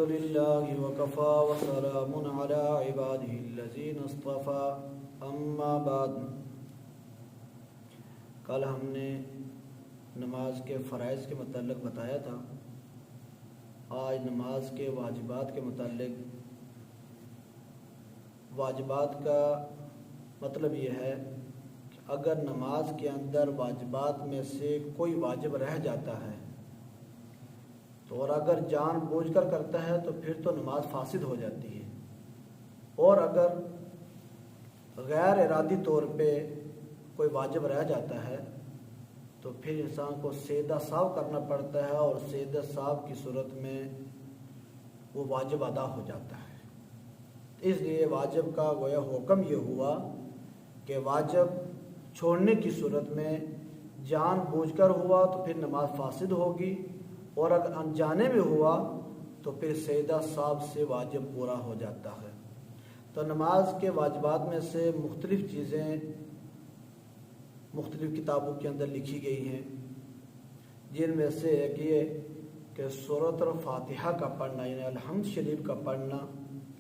الحمد لله وكفى وسلام على عباده الذين اصطفى اما بعد۔ کل ہم نے نماز کے فرائض کے متعلق بتایا تھا، آج نماز کے واجبات کے متعلق۔ واجبات کا مطلب یہ ہے کہ اگر نماز کے اندر واجبات میں سے کوئی واجب رہ جاتا ہے تو اور اگر جان بوجھ کر کرتا ہے تو پھر تو نماز فاسد ہو جاتی ہے، اور اگر غیر ارادی طور پہ کوئی واجب رہ جاتا ہے تو پھر انسان کو سیدھا صاف کرنا پڑتا ہے، اور سیدھا صاف کی صورت میں وہ واجب ادا ہو جاتا ہے۔ اس لیے واجب کا گویا حکم یہ ہوا کہ واجب چھوڑنے کی صورت میں جان بوجھ کر ہوا تو پھر نماز فاسد ہوگی، اور اگر انجانے میں ہوا تو پھر سیدھا صاف سے واجب پورا ہو جاتا ہے۔ تو نماز کے واجبات میں سے مختلف چیزیں مختلف کتابوں کے اندر لکھی گئی ہیں، جن میں سے ایک یہ کہ سورۃ الفاتحہ کا پڑھنا، یعنی الحمد شریف کا پڑھنا،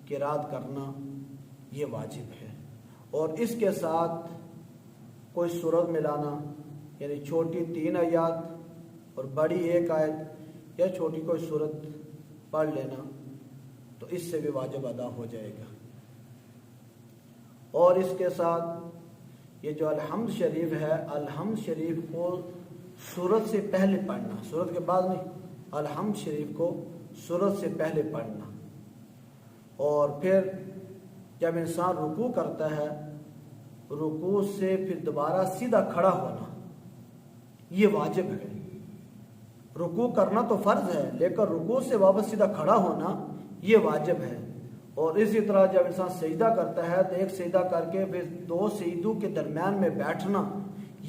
قرات کرنا، یہ واجب ہے۔ اور اس کے ساتھ کوئی سورت ملانا، یعنی چھوٹی 3 آیات اور بڑی 1 آیت، یا چھوٹی کوئی سورت پڑھ لینا، تو اس سے بھی واجب ادا ہو جائے گا۔ اور اس کے ساتھ یہ جو الحمد شریف ہے، الحمد شریف کو سورت سے پہلے پڑھنا، سورت کے بعد نہیں، الحمد شریف کو سورت سے پہلے پڑھنا۔ اور پھر جب انسان رکوع کرتا ہے، رکوع سے پھر دوبارہ سیدھا کھڑا ہونا، یہ واجب ہے۔ رکوع کرنا تو فرض ہے، لیکن رکوع سے واپس سیدھا کھڑا ہونا یہ واجب ہے۔ اور اسی طرح جب انسان سجدہ کرتا ہے تو ایک سجدہ کر کے پھر 2 سجدوں کے درمیان میں بیٹھنا،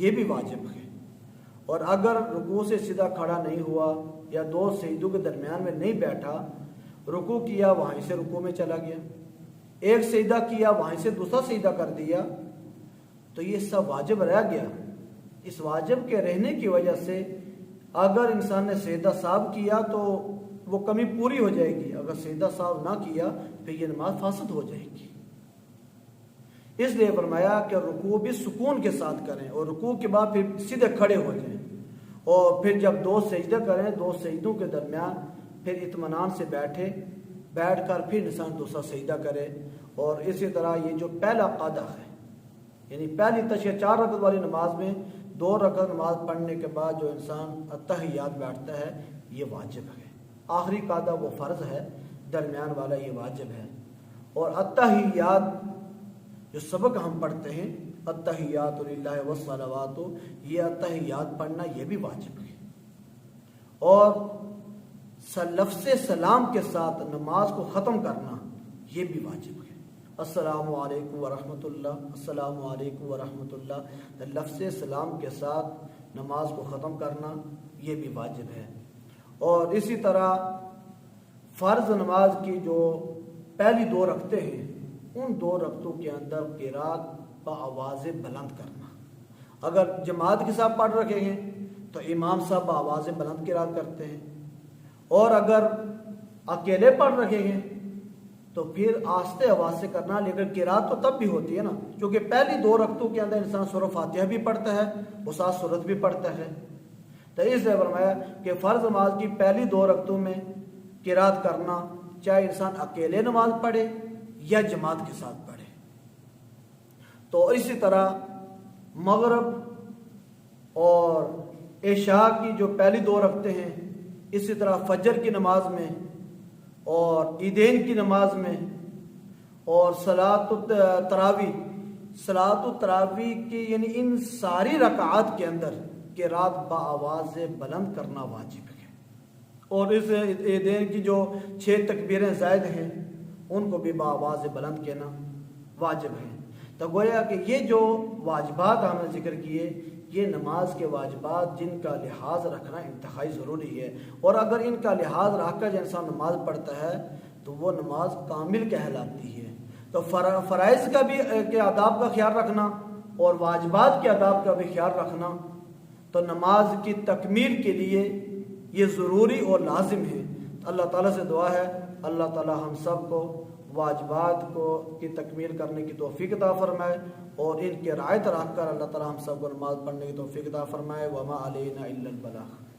یہ بھی واجب ہے۔ اور اگر رکوع سے سیدھا کھڑا نہیں ہوا یا 2 سجدوں کے درمیان میں نہیں بیٹھا، رکوع کیا وہیں سے رکوع میں چلا گیا، ایک سجدہ کیا وہیں سے دوسرا سجدہ کر دیا، تو یہ سب واجب رہ گیا۔ اس واجب کے رہنے کی وجہ سے اگر انسان نے سجدہ صاحب کیا تو وہ کمی پوری ہو جائے گی، اگر سجدہ صاحب نہ کیا پھر یہ نماز فاسد ہو جائے گی۔ اس لیے فرمایا کہ رکوع بھی سکون کے ساتھ کریں، اور رکوع کے بعد پھر سیدھے کھڑے ہو جائیں، اور پھر جب 2 سجدے کریں، 2 سجدوں کے درمیان پھر اطمینان سے بیٹھ کر پھر انسان دوسرا سجدہ کرے۔ اور اسی طرح یہ جو پہلا قاعدہ ہے، یعنی پہلی تشہد 4 رکعت والی نماز میں 2 رکعت نماز پڑھنے کے بعد جو انسان التحیات بیٹھتا ہے، یہ واجب ہے۔ آخری قاعدہ وہ فرض ہے، درمیان والا یہ واجب ہے۔ اور التحیات جو سبق ہم پڑھتے ہیں، التحیات للہ والصلوات، یہ التحیات پڑھنا یہ بھی واجب ہے۔ اور لفظ سلام کے ساتھ نماز کو ختم کرنا یہ بھی واجب ہے۔ السلام علیکم ورحمۃ اللہ، السلام علیکم ورحمۃ اللہ، لفظ سلام کے ساتھ نماز کو ختم کرنا یہ بھی واجب ہے۔ اور اسی طرح فرض نماز کی جو پہلی 2 رکعتیں ہیں، ان 2 رکعتوں کے اندر قرات بآواز بلند کرنا۔ اگر جماعت کے ساتھ پڑھ رکھے ہیں تو امام صاحب بآواز بلند قرات کرتے ہیں، اور اگر اکیلے پڑھ رکھے ہیں تو پھر آہستہ آواز سے کرنا، لیکن قرات تو تب بھی ہوتی ہے نا، کیونکہ پہلی 2 رکعتوں کے اندر انسان سورہ فاتحہ بھی پڑھتا ہے، وہ ساتھ سورت بھی پڑھتا ہے۔ تو اس لیے فرمایا کہ فرض نماز کی پہلی 2 رکعتوں میں قرات کرنا، چاہے انسان اکیلے نماز پڑھے یا جماعت کے ساتھ پڑھے۔ تو اسی طرح مغرب اور عشاء کی جو پہلی 2 رکعتیں ہیں، اسی طرح فجر کی نماز میں اور عیدین کی نماز میں، اور صلاۃ التراویح کی، یعنی ان ساری رکعات کے اندر قرات بآواز بلند کرنا واجب ہے۔ اور اس عیدین کی جو 6 تکبیریں زائد ہیں، ان کو بھی بآواز بلند کہنا واجب ہے۔ تو گویا کہ یہ جو واجبات ہم نے ذکر کیے، یہ نماز کے واجبات جن کا لحاظ رکھنا انتہائی ضروری ہے، اور اگر ان کا لحاظ رکھ کر انسان نماز پڑھتا ہے تو وہ نماز کامل کہلاتی ہے۔ تو فرائض کا بھی کے آداب کا خیال رکھنا اور واجبات کے آداب کا بھی خیال رکھنا، تو نماز کی تکمیل کے لیے یہ ضروری اور لازم ہے۔ اللہ تعالیٰ سے دعا ہے اللہ تعالیٰ ہم سب کو واجبات کو کی تکمیل کرنے کی توفیق عطا فرمائے اور ان کی رعایت رکھ کر اللہ تعالیٰ ہم سب کو نماز پڑھنے کی توفیق عطا فرمائے۔ وما علینا الا البلاغ۔